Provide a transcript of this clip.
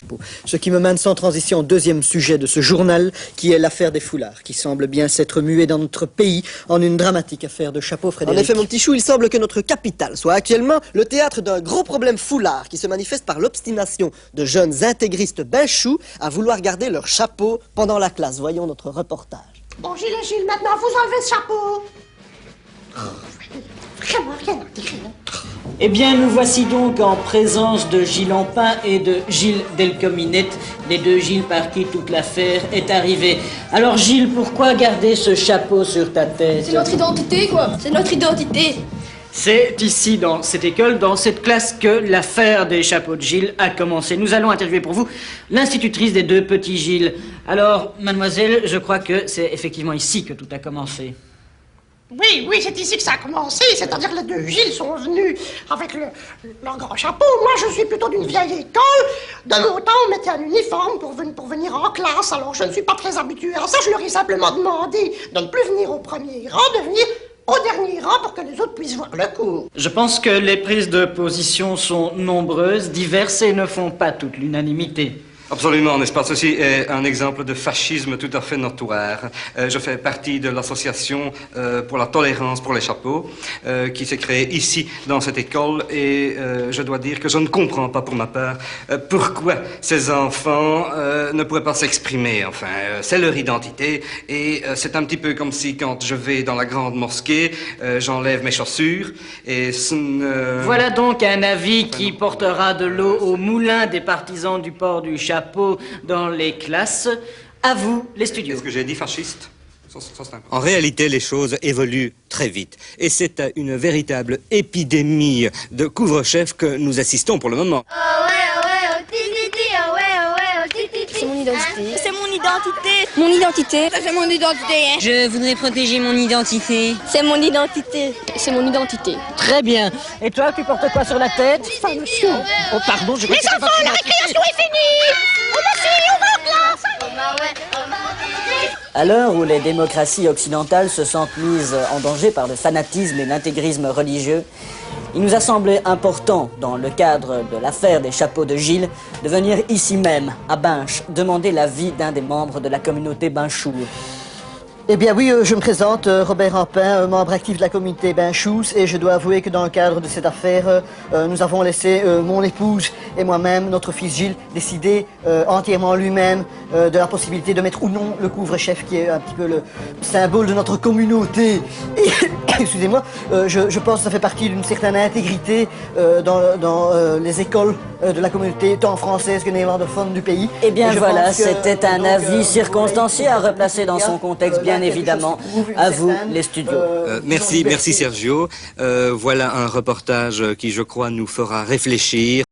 chapeaux. Ce qui me mène sans transition au deuxième sujet de ce journal, qui est l'affaire des foulards, qui semble bien s'être muée dans notre pays en une dramatique affaire de chapeaux, Frédéric. En effet, mon petit chou, il semble que notre capitale soit actuellement le théâtre d'un gros problème foulard qui se manifeste par l'obstination de jeunes intégristes benchous à vouloir garder leur chapeau pendant la classe. Voyons notre reportage. Bon, Gilles, maintenant, vous enlevez ce chapeau. Vraiment rien à dire. Eh bien, nous voici donc en présence de Gilles Ampin et de Gilles Delcominette, les deux Gilles par qui toute l'affaire est arrivée. Alors Gilles, pourquoi garder ce chapeau sur ta tête? C'est notre identité, quoi. C'est notre identité. C'est ici, dans cette école, dans cette classe, que l'affaire des chapeaux de Gilles a commencé. Nous allons interviewer pour vous l'institutrice des deux petits Gilles. Alors, mademoiselle, je crois que c'est effectivement ici que tout a commencé. Oui, c'est ici que ça a commencé. C'est-à-dire que les deux Gilles sont venus avec leur grand chapeau. Moi, je suis plutôt d'une vieille école. De mon temps, on mettait un uniforme pour venir en classe. Alors, je ne suis pas très habituée à ça. Je leur ai simplement demandé de ne plus venir au premier rang, de venir au dernier rang pour que les autres puissent voir le cours. Je pense que les prises de position sont nombreuses, diverses et ne font pas toute l'unanimité. Absolument, n'est-ce pas? Ceci est un exemple de fascisme tout à fait notoire. Je fais partie de l'association pour la tolérance pour les chapeaux, qui s'est créée ici, dans cette école, et je dois dire que je ne comprends pas, pour ma part, pourquoi ces enfants ne pourraient pas s'exprimer. Enfin, c'est leur identité, et c'est un petit peu comme si, quand je vais dans la grande mosquée, j'enlève mes chaussures, et ce ne... Voilà donc un avis qui portera de l'eau au moulin des partisans du port du chapeau dans les classes. À vous, les studios. Est-ce que j'ai dit fasciste? En réalité, les choses évoluent très vite. Et c'est à une véritable épidémie de couvre-chef que nous assistons pour le moment. C'est mon identité. C'est mon identité. Mon identité. C'est mon identité. Hein. Je voudrais protéger mon identité. C'est mon identité. C'est mon identité. Très bien. Et toi, tu portes quoi sur la tête? Enfin, monsieur. Oh, pardon, je... Les enfants, la récréation est finie. On va en classe. À l'heure où les démocraties occidentales se sentent mises en danger par le fanatisme et l'intégrisme religieux, il nous a semblé important, dans le cadre de l'affaire des chapeaux de Gilles, de venir ici même, à Binche, demander l'avis d'un des membres de la communauté binchoue. Eh bien oui, je me présente, Robert Ampin, membre actif de la communauté Binchous, et je dois avouer que dans le cadre de cette affaire, nous avons laissé mon épouse et moi-même, notre fils Gilles, décider entièrement lui-même de la possibilité de mettre ou non le couvre-chef, qui est un petit peu le symbole de notre communauté. Et, excusez-moi, je pense que ça fait partie d'une certaine intégrité dans les écoles de la communauté, tant française que néerlandophone du pays. Eh bien voilà, c'était un avis circonstancié à replacer dans son contexte, bien évidemment. À vous, les studios. Merci Sergio. Voilà un reportage qui, je crois, nous fera réfléchir.